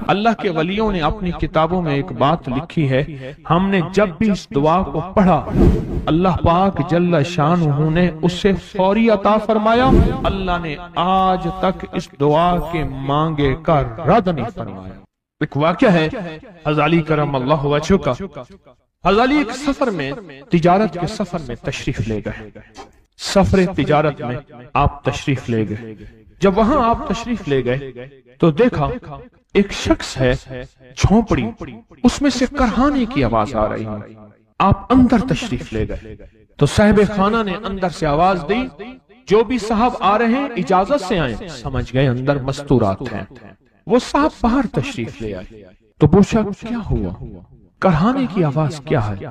اللہ کے ولیوں نے اپنی کتابوں میں ایک بات لکھی ہے، ہم نے جب بھی اس دعا کو پڑھا اللہ پاک جل شانہ نے اسے فوری عطا فرمایا، اللہ نے آج تک اس دعا کے مانگے کا رد نہیں فرمایا۔ ایک واقعہ ہے حضرت علی کرم اللہ وجہہ کا۔ حضرت علی ایک سفر میں، تجارت کے سفر میں تشریف لے گئے، سفر تجارت میں آپ تشریف لے گئے۔ جب وہاں آپ تشریف لے گئے تو دیکھا ایک شخص ہے جھونپڑی، اس میں سے کرہانے کی آواز آ رہی ہے۔ آپ اندر تشریف لے گئے تو صاحب خانہ نے اندر سے آواز دی، جو بھی صاحب آ رہے ہیں اجازت سے آئیں۔ سمجھ گئے اندر مستورات ہیں۔ وہ صاحب باہر تشریف لے آئے تو پوچھا کیا ہوا، کرہانے کی آواز کیا ہے؟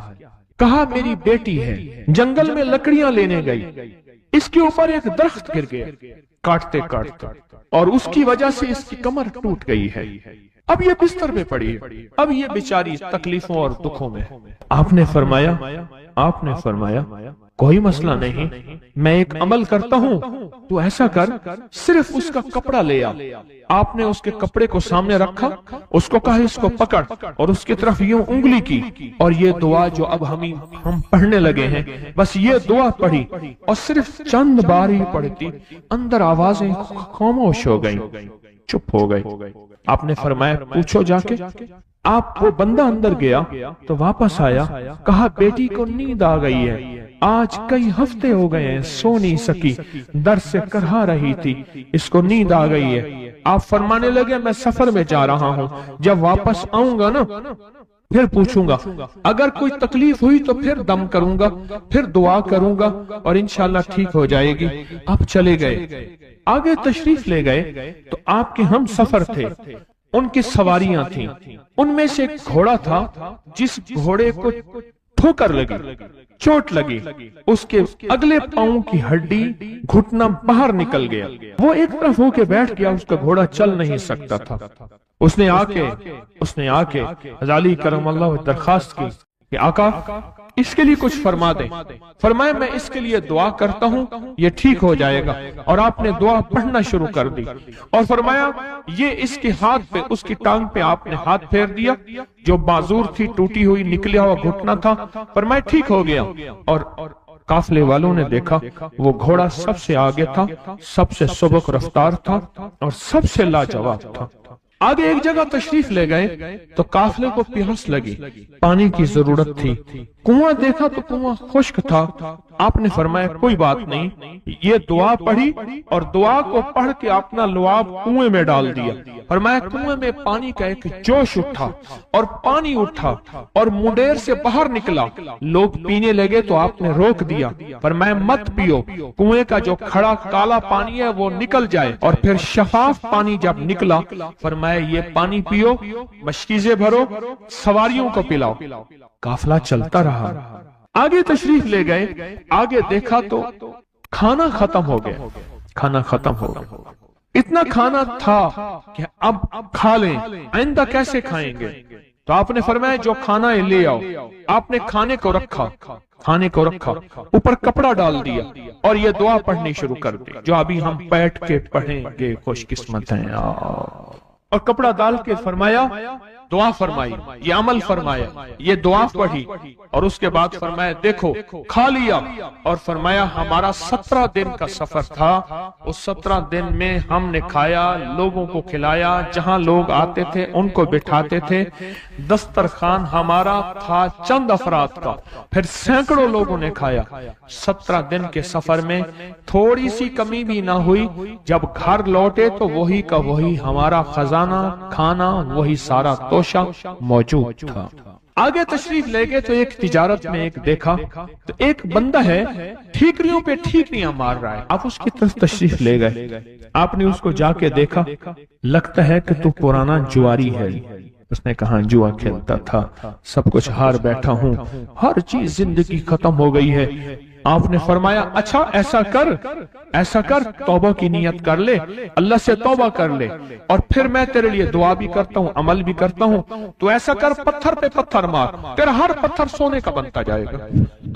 کہا میری بیٹی ہے، جنگل میں لکڑیاں لینے گئی، اس کے اوپر ایک درخت گر گیا کاٹتے کاٹتے، اور اس کی وجہ سے اس کی کمر ٹوٹ گئی ہے، اب یہ بستر پہ پڑی ہے، اب یہ بیچاری تکلیفوں اور دکھوں میں۔ آپ نے فرمایا کوئی مسئلہ نہیں، میں ایک عمل کرتا ہوں، تو ایسا کر صرف اس کا کپڑا لے آ۔ آپ نے اس کے کپڑے کو سامنے رکھا، اس کو کہا اس کو پکڑ، اور اس کی طرف یوں انگلی کی، اور یہ دعا جو اب ہم پڑھنے لگے ہیں، بس یہ دعا پڑھی، اور صرف چند بار ہی پڑھتی اندر آوازیں خاموش ہو گئیں، چپ ہو گئی۔ آپ نے فرمایا پوچھو جا کے۔ آپ وہ بندہ اندر گیا تو واپس آیا، کہا بیٹی کو نیند آ گئی ہے، آج کئی ہفتے ہو گئے ہیں سو نہیں سکی، در سے کرہا رہی تھی، اس کو نیند آ گئی ہے۔ آپ فرمانے لگے میں سفر میں جا رہا ہوں، جب واپس آؤں گا نا پھر پوچھوں گا، اگر کوئی تکلیف ہوئی تو پھر دم کروں گا، پھر دعا کروں گا، اور انشاءاللہ ٹھیک ہو جائے گی۔ آپ چلے گئے، آگے تشریف لے گئے تو آپ کے ہم سفر تھے، ان کی سواریاں تھیں، ان میں سے ایک گھوڑا تھا جس گھوڑے کو ٹھوکر لگی، چوٹ لگی، اس کے اگلے پاؤں کی ہڈی گھٹنا باہر نکل گیا، وہ ایک طرف ہو کے بیٹھ گیا، اس کا گھوڑا چل نہیں سکتا تھا۔ اس نے آ کے حضرت علی کرم اللہ درخواست کی کہ آقا اس کے لیے کچھ فرما دیں۔ فرمایا میں اس کے لیے دعا کرتا ہوں، یہ ٹھیک ہو جائے گا، اور آپ نے دعا پڑھنا شروع کر دی، اور فرمایا یہ اس کے ہاتھ پہ، اس کی ٹانگ پہ آپ نے ہاتھ پھیر دیا، جو معذور تھی ٹوٹی ہوئی نکلیا ہوا گھٹنا تھا، فرمایا ٹھیک ہو گیا۔ اور قافلے والوں نے دیکھا وہ گھوڑا سب سے آگے تھا، سب سے سبک رفتار تھا، اور سب سے لاجواب تھا۔ آگے ایک جگہ تشریف لے گئے تو قافلے کو پیاس لگی، پانی کی ضرورت تھی، کنواں دیکھا تو کنواں خشک تھا۔ آپ نے فرمایا کوئی بات نہیں، یہ دعا پڑھی، اور دعا کو پڑھ کے اپنا لعاب کنویں میں ڈال دیا۔ فرمایا کنویں میں پانی کا ایک جوش اٹھا، اور پانی اٹھا اور منڈیر سے باہر نکلا، لوگ پینے لگے تو آپ نے روک دیا، فرمایا مت پیو، کنویں کا جو کھڑا کالا پانی ہے وہ نکل جائے، اور پھر شفاف پانی جب نکلا فرمایا یہ پانی پیو، مشکیزیں بھرو، سواریوں کو پلاؤ۔ قافلہ چلتا رہا، آگے تشریف لے گئے، آگے دیکھا تو کھانا ختم ہو گیا، اتنا کھانا تھا کہ اب کھا لیں، آئندہ کیسے کھائیں گے؟ تو آپ نے فرمایا جو کھانا ہے لے آؤ۔ آپ نے کھانے کو رکھا، اوپر کپڑا ڈال دیا، اور یہ دعا پڑھنی شروع کر دی جو ابھی ہم بیٹھ کے پڑھیں گے، خوش قسمت ہیں۔ اور کپڑا ڈال کے فرمایا دعا فرمائی، یہ عمل فرمایا، یہ دعا پڑھی، اور اس کے بعد فرمایا دیکھو کھا لیا، اور فرمایا ہمارا 17 دن کا سفر تھا، اس 17 دن میں ہم نے کھایا، لوگوں کو کھلایا، جہاں لوگ آتے تھے ان کو بٹھاتے تھے، دسترخوان ہمارا تھا چند افراد کا، پھر سینکڑوں لوگوں نے کھایا۔ 17 دن کے سفر میں تھوڑی سی کمی بھی نہ ہوئی، جب گھر لوٹے تو وہی کا وہی ہمارا خزانہ، کھانا وہی سارا توشہ موجود تھا۔ آگے تشریف لے گئے تو ایک تجارت میں ایک دیکھا تو ایک بندہ ہے ٹھیکریوں پہ ٹھیکریاں مار رہا ہے، آپ اس کی طرف تشریف لے گئے، آپ نے اس کو جا کے دیکھا، لگتا ہے کہ تو پرانا جواری ہے۔ اس نے کہا جوا کھیلتا تھا، سب کچھ ہار بیٹھا ہوں، ہر چیز زندگی ختم ہو گئی ہے۔ آپ نے فرمایا اچھا ایسا کر توبہ کی نیت کر لے، اللہ سے توبہ کر لے، اور پھر میں تیرے لیے دعا بھی کرتا ہوں، عمل بھی کرتا ہوں، تو ایسا کر پتھر پہ پتھر مار، تیرا ہر پتھر سونے کا بنتا جائے گا۔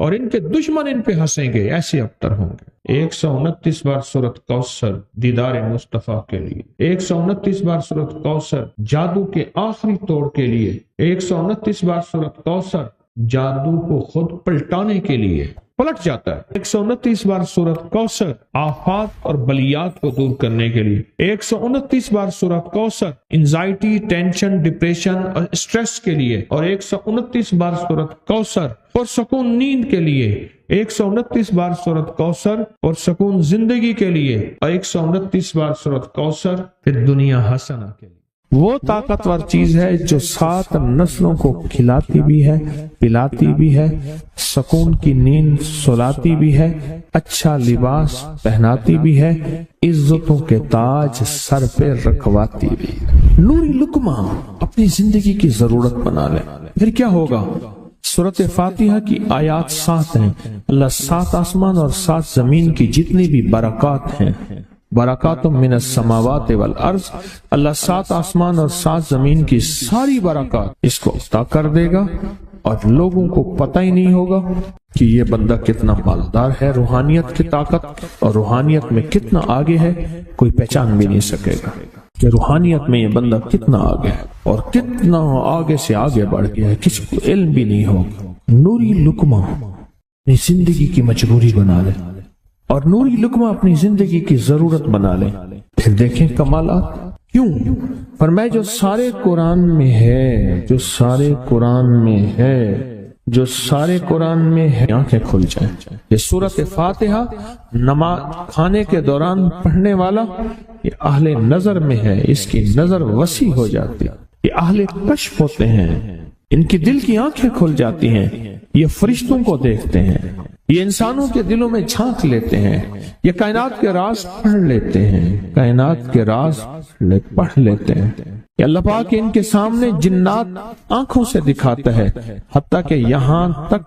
اور ان کے دشمن ان پہ ہنسیں گے، ایسے ابتر ہوں گے۔ 129 بار سورت کوثر دیدار مصطفیٰ کے لیے، 129 بار سورت کوثر جادو کے آخری توڑ کے لیے، 129 بار سورت کوثر جادو کو خود پلٹانے کے لیے، پلٹ جاتا ہے۔ 129 بار سورت کوثر آفات اور بلیات کو دور کرنے کے لیے، 129 بار سورت کوثر انزائٹی، ٹینشن، ڈپریشن اور اسٹریس کے لیے، اور 129 بار سورت کوثر پرسکون نیند کے لیے، 129 بار سورت کوثر پرسکون زندگی کے لیے، اور 129 بار سورت کوثر پھر دنیا حسنہ کے لیے۔ وہ طاقتور چیز ہے جو 7 نسلوں کو کھلاتی بھی ہے، پلاتی بھی ہے، سکون کی نیند سلاتی بھی ہے، اچھا لباس پہناتی بھی ہے، عزتوں کے تاج سر پہ رکھواتی بھی ہے۔ نوری لقمہ اپنی زندگی کی ضرورت بنا لے، پھر کیا ہوگا؟ سورۃ فاتحہ کی آیات 7 ہیں۔ اللہ 7 آسمان اور 7 زمین کی جتنی بھی برکات ہیں، برکات من السماوات والارض، اللہ 7 آسمان اور 7 زمین کی ساری برکات اس کو عطا کر دے گا، اور لوگوں کو پتہ ہی نہیں ہوگا کہ یہ بندہ کتنا مالدار ہے، روحانیت کی طاقت اور روحانیت میں کتنا آگے ہے، کوئی پہچان بھی نہیں سکے گا کہ روحانیت میں یہ بندہ کتنا آگے ہے اور کتنا آگے سے آگے بڑھ گیا ہے، کسی کو علم بھی نہیں ہوگا۔ نوری لقمہ اپنی زندگی کی مجبوری بنا لے، اور نوری لقمہ اپنی زندگی کی ضرورت بنا لے، پھر دیکھیں کمالات۔ کیوں؟ فرمائے جو سارے قرآن میں ہے، جو سارے قرآن میں ہے، جو سارے قرآن میں ہے، آنکھیں کھل جائیں۔ یہ سورۃ فاتحہ نماز کھانے کے دوران پڑھنے والا یہ اہل نظر میں ہے، اس کی نظر وسیع ہو جاتی ہے، یہ اہل کشف ہوتے ہیں، ان کی دل کی آنکھیں کھل جاتی ہیں، یہ فرشتوں کو دیکھتے ہیں، یہ انسانوں کے دلوں میں جھانک لیتے ہیں، یہ کائنات کے راز پڑھ لیتے ہیں، کائنات کے راز پڑھ لیتے ہیں۔ کہ اللہ پاک ان کے سامنے جنات آنکھوں سے دکھاتا ہے، حتیٰ کہ یہاں تک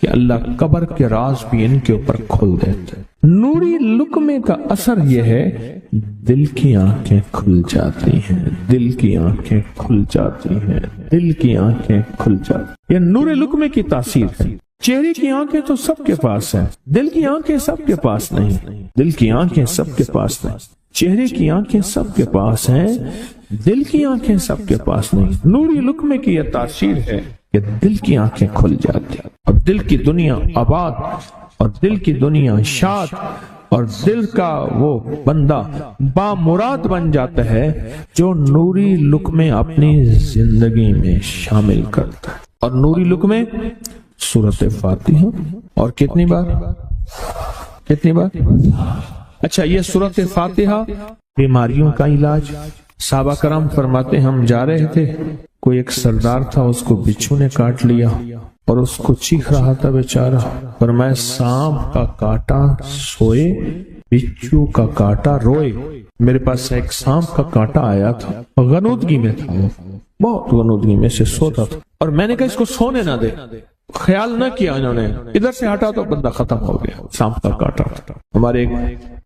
کہ اللہ قبر کے راز بھی ان کے اوپر کھول دیتے ہیں۔ نوری لقمے کا اثر یہ ہے، دل کی آنکھیں کھل جاتی ہیں، دل کی آنکھیں کھل جاتی ہیں، دل کی آنکھیں کھل جاتی ہیں۔ یہ نور لقمے کی تاثیر ہے۔ چہرے کی آنکھیں تو سب کے پاس ہیں، دل کی آنکھیں سب کے پاس نہیں، دل کی آنکھیں سب کے پاس نہیں، چہرے کی آنکھیں سب کے پاس ہیں، دل کی آنکھیں سب کے پاس نہیں۔ نوری لقمے کی یہ تاثیر ہے کہ دل کی آنکھیں کھل جاتی ہیں، اور دل کی دنیا آباد، اور دل کی دنیا شاد، اور دل کا وہ بندہ بامراد بن جاتا ہے جو نوری لقمے اپنی زندگی میں شامل کرتا ہے۔ اور نوری لقمے سورۃ فاتحہ، اور کتنی بار؟ اچھا، یہ سورۃ فاتحہ بیماریوں کا علاج۔ صحابہ کرام فرماتے ہم جا رہے تھے، کوئی ایک سردار تھا، اس کو بچھو نے کاٹ لیا اور اس کو چیخ رہا تھا بیچارہ، فرمایا سانپ کا کاٹا سوئے، بچھو کا کاٹا روئے۔ میرے پاس ایک سانپ کا کاٹا آیا تھا، غنودگی میں تھا، وہ بہت غنودگی میں سے سوتا تھا، اور میں نے کہا اس کو سونے نہ دے، خیال نہ کیا انہوں نے، ادھر سے ہٹا تو بندہ ختم ہو گیا، سانپ کا کاٹا تھا۔ ہمارے ایک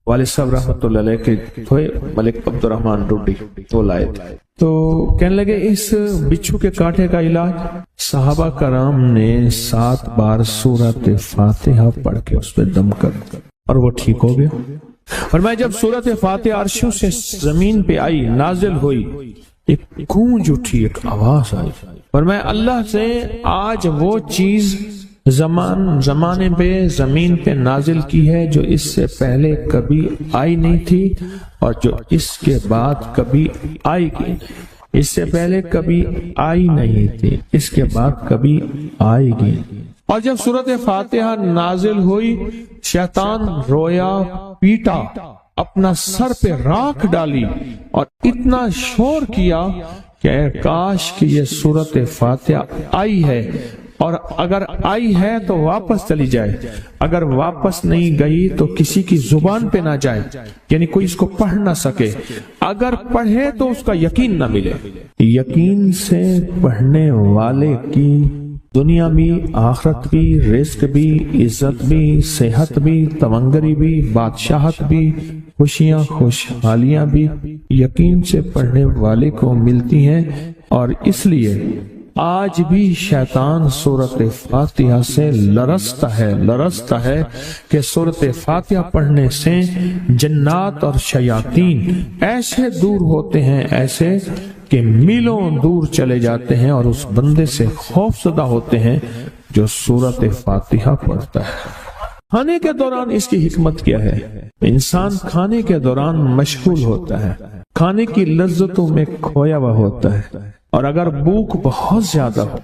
والد صاحب رحمۃ اللہ علیہ کے تھے، ملک عبد الرحمن ڈوڈی، وہ لائے تھے، تو کہنے لگے اس بچھو کے کاٹے کا علاج، صحابہ کرام نے 7 بار سورۃ فاتحہ پڑھ کے اس پہ دم کر اور وہ ٹھیک ہو گیا۔ اور میں جب سورۃ فاتحہ عرشوں سے زمین پہ آئی، نازل ہوئی، ایک گونج اٹھی، ایک آواز آئی، اور میں اللہ سے آج وہ چیز زمانے پہ زمین پہ نازل کی ہے جو اس سے پہلے کبھی آئی نہیں تھی، اور جو اس کے بعد کبھی آئے گی۔ اس سے پہلے کبھی آئی نہیں تھی، اس کے بعد کبھی آئے گی۔ اور جب سورۃ فاتحہ نازل ہوئی، شیطان رویا، پیٹا، اپنا سر پہ راکھ ڈالی، اور اتنا شور کیا کہ کاش کہ یہ سورۃ فاتحہ آئی ہے، اور اگر آئی ہے تو واپس چلی جائے، اگر واپس نہیں گئی تو کسی کی زبان پہ نہ جائے، یعنی کوئی اس کو پڑھ نہ سکے، اگر پڑھے تو اس کا یقین نہ ملے۔ یقین سے پڑھنے والے کی دنیا بھی، آخرت بھی، رزق بھی، عزت بھی، صحت بھی، تمنگری بھی، بادشاہت بھی، خوشیاں خوشحالیاں بھی یقین سے پڑھنے والے کو ملتی ہیں۔ اور اس لیے آج بھی شیطان سورت فاتحہ سے لرزتا ہے کہ سورت فاتحہ پڑھنے سے جنات اور شیاطین ایسے دور ہوتے ہیں، ایسے کہ میلوں دور چلے جاتے ہیں اور اس بندے سے خوف زدہ ہوتے ہیں جو سورت فاتحہ پڑھتا ہے۔ کھانے کے دوران اس کی حکمت کیا ہے؟ انسان کھانے کے دوران مشغول ہوتا ہے، کھانے کی لذتوں میں کھویا ہوا ہوتا ہے، اور اگر بھوک بہت زیادہ ہو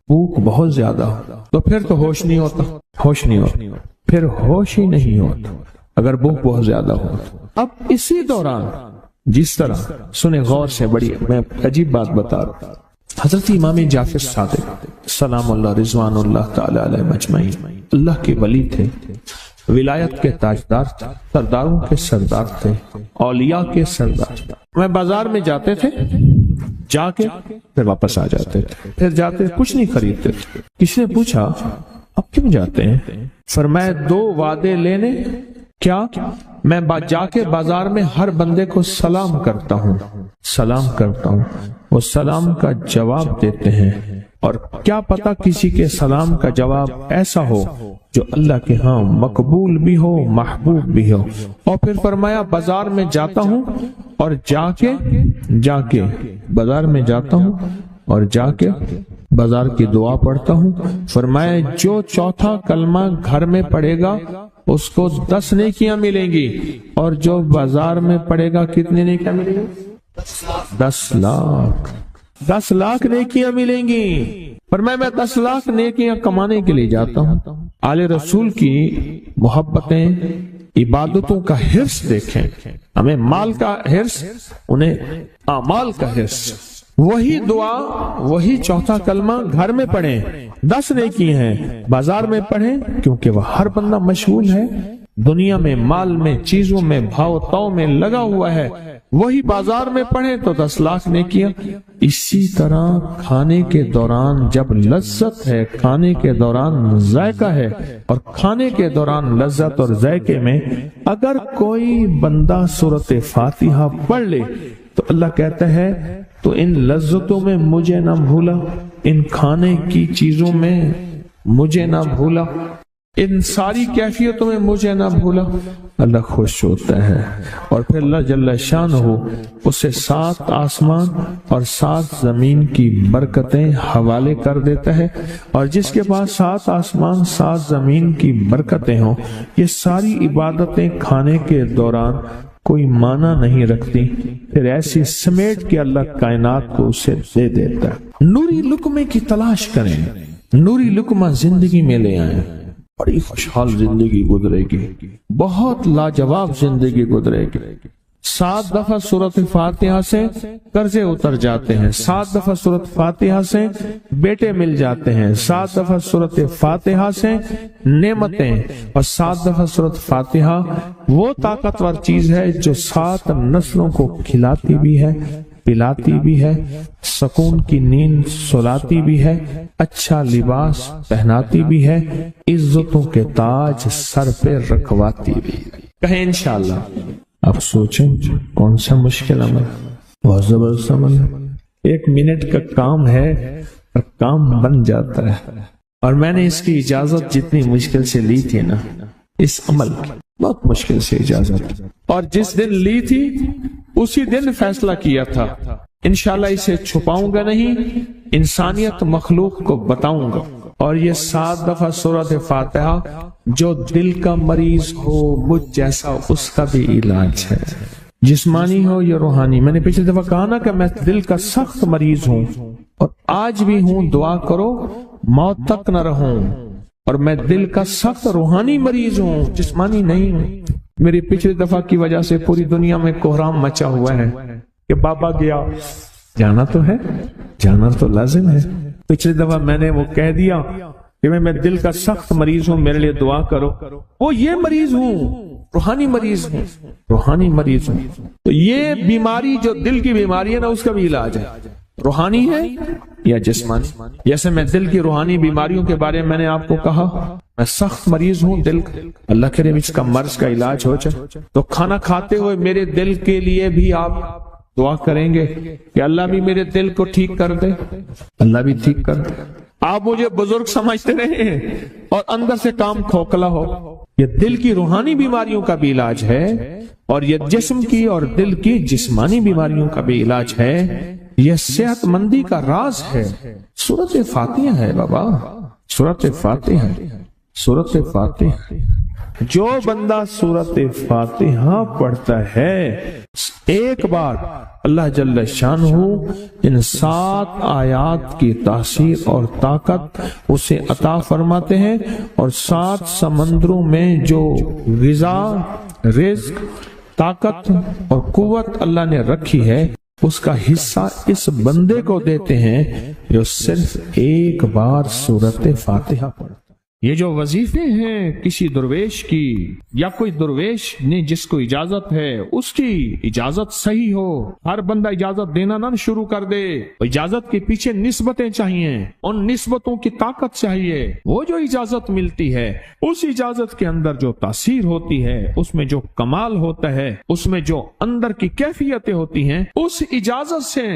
بھوک بہت زیادہ ہو تو پھر تو ہوش نہیں ہوتا، پھر ہوش ہی نہیں ہوتا اگر بھوک بہت زیادہ ہو۔ اب اسی دوران جس طرح سنے غور سے، بڑی میں عجیب بات بتا رہا ہوں، حضرت امام جعفر صادق سلام اللہ رضوان اللہ تعالی علیہ مجمعین اللہ کے ولی تھے، ولایت کے تاجدار تھے، سرداروں کے سردار تھے، اولیاء کے سردار تھے۔ میں بازار میں جاتے تھے، جا کے پھر واپس آ جاتے تھے، پھر جاتے کچھ نہیں خریدتے تھے۔ کسی نے پوچھا اب کیوں جاتے ہیں؟ فرمایا 2 وعدے لینے، کیا میں جا کے بازار میں ہر بندے کو سلام کرتا ہوں، وہ سلام کا جواب دیتے ہیں، اور کیا پتا کسی کے سلام کا جواب ایسا ہو جو اللہ کے ہاں مقبول بھی ہو، محبوب بھی ہو۔ اور پھر فرمایا بازار میں جاتا ہوں اور جا کے بازار میں جاتا ہوں اور جا کے بازار کی دعا پڑھتا ہوں۔ فرمایا جو چوتھا کلمہ گھر میں پڑھے گا اس کو 10 نیکیاں ملیں گی، اور جو بازار میں پڑھے گا کتنی نیکیاں ملیں گی؟ 10 لاکھ نیکیاں ملیں گی۔ پر میں 10 لاکھ نیکیاں کمانے کے لیے جاتا ہوں۔ آل رسول کی محبتیں، عبادتوں کا حرص دیکھیں، ہمیں مال کا حرص، انہیں اعمال کا حرص۔ وہی دعا، وہی چوتھا کلمہ گھر میں پڑھیں، 10 نیکی ہیں، بازار میں پڑھیں کیونکہ وہ ہر بندہ مشغول ہے، دنیا میں، مال میں، چیزوں میں، بھاؤ تاؤ میں لگا ہوا ہے، وہی بازار میں پڑھیں تو 10 لاکھ نیکیاں۔ اسی طرح کھانے کے دوران جب لذت ہے، کھانے کے دوران ذائقہ ہے، اور کھانے کے دوران لذت اور ذائقے میں اگر کوئی بندہ سورت فاتحہ پڑھ لے تو اللہ کہتا ہے تو ان لذتوں میں مجھے نہ بھولا، ان کھانے کی چیزوں میں مجھے نہ بھولا، ان ساری کیفیتوں میں مجھے نہ بھولا۔ اللہ خوش ہوتا ہے، اور پھر اللہ جل شانہ اسے 7 آسمان اور 7 زمین کی برکتیں حوالے کر دیتا ہے، اور جس کے پاس 7 آسمان 7 زمین کی برکتیں ہوں، یہ ساری عبادتیں کھانے کے دوران کوئی معنی نہیں رکھتی، پھر ایسی سمیٹ کے اللہ کائنات کو اسے دے دیتا ہے۔ نوری لقمے کی تلاش کریں، نوری لقمہ زندگی میں لے آئیں، بڑی خوشحال زندگی گزرے گی، بہت لاجواب زندگی گزرے گی۔ 7 دفعہ سورت فاتحہ سے قرضے اتر جاتے ہیں، 7 دفعہ سورت فاتحہ سے بیٹے مل جاتے ہیں، 7 دفعہ سورت فاتحہ سے نعمتیں، اور 7 دفعہ سورت فاتحہ وہ طاقتور چیز ہے جو 7 نسلوں کو کھلاتی بھی ہے، پلاتی بھی ہے، سکون کی نیند سلاتی بھی ہے، اچھا لباس پہناتی بھی ہے، عزتوں کے تاج سر پہ رکھواتی بھی۔ کہیں انشاءاللہ۔ اب سوچیں کون سا مشکل عمل، بہت زبردست عمل ہے، 1 منٹ کا کام ہے اور کام بن جاتا ہے۔ اور میں نے اس کی اجازت جتنی مشکل سے لی تھی نا، اس عمل کی بہت مشکل سے اجازت، اور جس دن لی تھی اسی دن فیصلہ کیا تھا انشاءاللہ اسے چھپاؤں گا نہیں، انسانیت مخلوق کو بتاؤں گا۔ اور یہ 7 دفعہ سورۃ فاتحہ جو دل کا مریض ہو مجھ جیسا، اس کا بھی علاج ہے، جسمانی ہو یا روحانی۔ میں نے پچھلی دفعہ کہا نا کہ میں دل کا سخت مریض ہوں اور آج بھی ہوں، دعا کرو موت تک نہ رہوں، اور میں دل کا سخت روحانی مریض ہوں، جسمانی نہیں ہوں۔ میری پچھلی دفعہ کی وجہ سے پوری دنیا میں کوہرام مچا ہوا ہے کہ بابا گیا، جانا تو ہے، جانا تو لازم ہے۔ پچھلی دفعہ میں نے وہ کہہ دیا کہ میں دل کا سخت مریض ہوں، میرے لیے دعا کرو، وہ یہ مریض ہوں، روحانی مریض ہوں، روحانی مریض ہوں۔ تو یہ بیماری جو دل کی بیماری ہے نا، اس کا بھی علاج ہے، روحانی ہے یا جسمانی۔ جیسے میں دل کی روحانی بیماریوں کے بارے میں نے آپ کو کہا، میں سخت مریض ہوں دل کا، اللہ کرے اس کا مرض کا علاج ہو جائے۔ تو کھانا کھاتے ہوئے میرے دل کے لیے بھی آپ دعا کریں گے کہ اللہ بھی میرے دل کو ٹھیک کر دے، اللہ بھی ٹھیک کر دے۔ آپ مجھے بزرگ سمجھتے رہے ہیں اور اندر سے کام کھوکھلا ہو۔ یہ دل کی روحانی بیماریوں کا بھی علاج ہے، اور یہ جسم کی اور دل کی جسمانی بیماریوں کا بھی علاج ہے۔ یہ صحت مندی کا راز ہے۔ سورۃ فاتحہ ہے بابا، سورۃ فاتحہ، سورۃ فاتحہ۔ جو بندہ سورۃ فاتحہ پڑھتا ہے ایک بار، اللہ جل شانہ ان 7 آیات کی تاثیر اور طاقت اسے عطا فرماتے ہیں، اور 7 سمندروں میں جو غذا، رزق، طاقت اور قوت اللہ نے رکھی ہے اس کا حصہ اس بندے کو دیتے ہیں جو صرف ایک بار سورۃ فاتحہ پڑھتا ہے۔ یہ جو وظیفے ہیں کسی درویش کی، یا کوئی درویش نے جس کو اجازت ہے اس کی اجازت صحیح ہو، ہر بندہ اجازت دینا نہ شروع کر دے۔ اجازت کے پیچھے نسبتیں چاہیے، ان نسبتوں کی طاقت چاہیے۔ وہ جو اجازت ملتی ہے اس اجازت کے اندر جو تاثیر ہوتی ہے، اس میں جو کمال ہوتا ہے، اس میں جو اندر کی کیفیتیں ہوتی ہیں، اس اجازت سے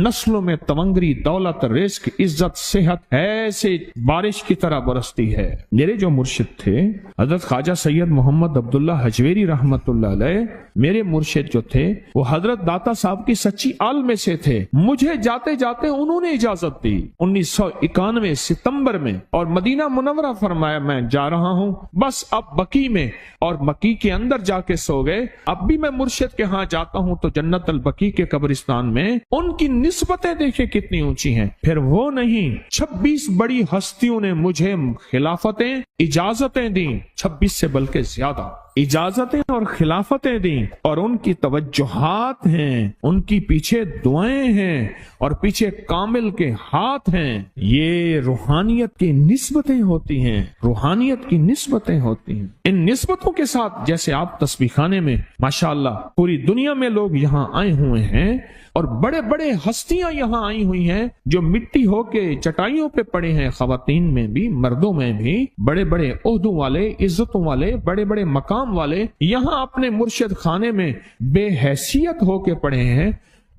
نسلوں میں تونگری، دولت، رزق، عزت، صحت ایسے بارش کی طرح برستی ہے۔ میرے جو مرشد تھے حضرت خواجہ سید محمد عبداللہ حجویری رحمت اللہ علیہ، میرے مرشد جو تھے وہ حضرت داتا صاحب کی سچی آل میں سے تھے۔ مجھے جاتے جاتے انہوں نے اجازت دی 1991 ستمبر میں، اور مدینہ منورہ فرمایا میں جا رہا ہوں، بس اب بقی میں، اور بقی کے اندر جا کے سو گئے۔ اب بھی میں مرشد کے ہاں جاتا ہوں تو جنت البقی کے قبرستان میں ان کی نسبتیں دیکھیں کتنی اونچی ہیں۔ پھر وہ نہیں، 26 بڑی ہستیوں نے مجھے خلافتیں، اجازتیں دیں، 26 سے بلکہ زیادہ اجازتیں اور خلافتیں دیں، اور ان کی توجہات ہیں، ان کی پیچھے دعائیں ہیں، اور پیچھے کامل کے ہاتھ ہیں۔ یہ روحانیت کی نسبتیں ہوتی ہیں، روحانیت کی نسبتیں ہوتی ہیں۔ ان نسبتوں کے ساتھ جیسے آپ تسبیح خانے میں ماشاءاللہ پوری دنیا میں لوگ یہاں آئے ہوئے ہیں، اور بڑے بڑے ہستیاں یہاں آئی ہوئی ہیں جو مٹی ہو کے چٹائیوں پہ پڑے ہیں، خواتین میں بھی مردوں میں بھی، بڑے بڑے عہدوں والے، عزتوں والے، بڑے بڑے مقام والے یہاں اپنے مرشد خانے میں بے حیثیت ہو کے پڑے ہیں۔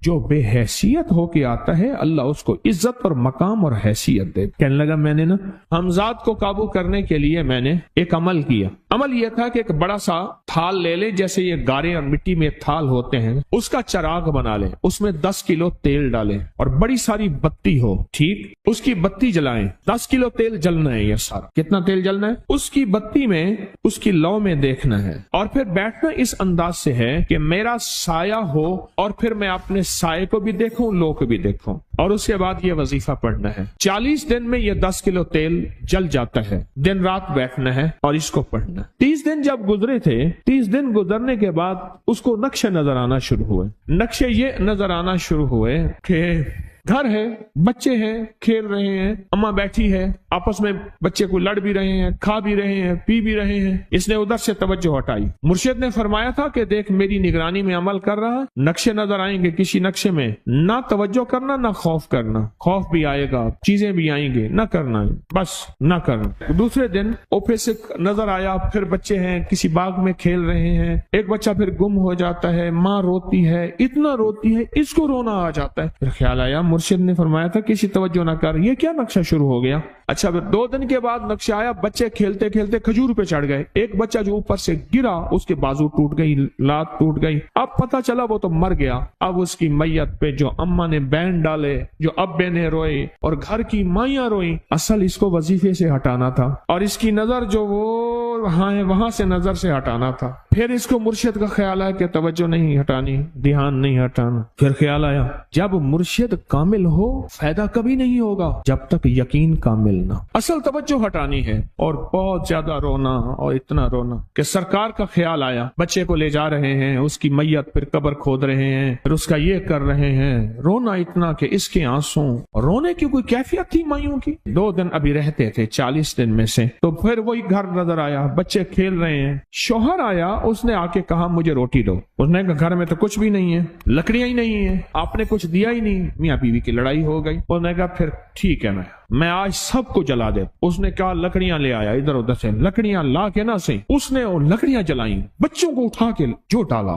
جو بے حیثیت ہو کے آتا ہے اللہ اس کو عزت اور مقام اور حیثیت دے۔ کہنے لگا میں نے نا حمزات کو قابو کرنے کے لیے میں نے ایک عمل کیا۔ عمل یہ تھا کہ ایک بڑا سا تھال لے لیں، جیسے یہ گارے اور مٹی میں تھال ہوتے ہیں، اس کا چراغ بنا لیں، اس میں 10 کلو تیل ڈالیں اور بڑی ساری بتی ہو، ٹھیک، اس کی بتی جلائیں۔ 10 کلو تیل جلنا ہے، یہ سارا کتنا تیل جلنا ہے، اس کی بتی میں، اس کی لو میں دیکھنا ہے، اور پھر بیٹھنا اس انداز سے ہے کہ میرا سایہ ہو، اور پھر میں اپنے سائے کو بھی دیکھوں، لو کو بھی دیکھوں، اور اس کے بعد یہ وظیفہ پڑھنا ہے۔ 40 دن میں یہ 10 کلو تیل جل جاتا ہے۔ دن رات بیٹھنا ہے اور اس کو پڑھنا ہے۔ 30 دن جب گزرے تھے، 30 دن گزرنے کے بعد اس کو نقشے نظر آنا شروع ہوئے۔ نقشے یہ نظر آنا شروع ہوئے کہ گھر ہے، بچے ہیں، کھیل رہے ہیں، اماں بیٹھی ہے، آپس میں بچے کو لڑ بھی رہے ہیں، کھا بھی رہے ہیں، پی بھی رہے ہیں۔ اس نے ادھر سے توجہ ہٹائی۔ مرشد نے فرمایا تھا کہ دیکھ میری نگرانی میں عمل کر رہا، نقشے نظر آئیں گے، کسی نقشے میں نہ توجہ کرنا نہ خوف کرنا، خوف بھی آئے گا، چیزیں بھی آئیں گے، نہ کرنا، بس نہ کرنا۔ دوسرے دن اوپر سے نظر آیا، پھر بچے ہیں کسی باغ میں کھیل رہے ہیں، ایک بچہ پھر گم ہو جاتا ہے، ماں روتی ہے، اتنا روتی ہے اس کو رونا آ جاتا ہے۔ پھر خیال آیا مرشد نے فرمایا تھا کسی توجہ نہ کر، یہ کیا نقشہ شروع ہو گیا۔ اچھا پھر 2 دن کے بعد نقشہ آیا، بچے کھیلتے کھیلتے کھجور پہ چڑھ گئے، ایک بچہ جو اوپر سے گرا اس کے بازو ٹوٹ گئی، لات ٹوٹ گئی، اب پتہ چلا وہ تو مر گیا۔ اب اس کی میت پہ جو اماں نے بین ڈالے، جو ابے نے روئے اور گھر کی مائیاں روئیں، اصل اس کو وظیفے سے ہٹانا تھا، اور اس کی نظر جو وہ وہاں سے نظر سے ہٹانا تھا۔ پھر اس کو مرشد کا خیال آیا کہ توجہ نہیں ہٹانی، دھیان نہیں ہٹانا۔ پھر خیال آیا جب مرشد کامل ہو فائدہ کبھی نہیں ہوگا جب تک یقین کامل نہ، اصل توجہ ہٹانی ہے۔ اور بہت زیادہ رونا، اور اتنا رونا کہ سرکار کا خیال آیا، بچے کو لے جا رہے ہیں، اس کی میت پھر قبر کھود رہے ہیں، پھر اس کا یہ کر رہے ہیں، رونا اتنا کہ اس کے آنسوں، رونے کی کوئی کیفیت تھی مائیوں کی۔ 2 دن ابھی رہتے تھے 40 دن میں سے، تو پھر وہی گھر نظر آیا، بچے کھیل رہے ہیں، شوہر آیا، اس نے آ کے کہا مجھے روٹی دو۔ اس نے کہا گھر میں تو کچھ بھی نہیں ہے، لکڑیاں ہی نہیں ہیں، آپ نے کچھ دیا ہی نہیں۔ میاں بیوی کی لڑائی ہو گئی۔ اس نے کہا پھر ٹھیک ہے، میں آج سب کو جلا دے۔ اس نے کہا لکڑیاں لے آیا، ادھر ادھر سے لکڑیاں لا کے نہ سے اس نے وہ لکڑیاں جلائیں، بچوں کو اٹھا کے جو ڈالا،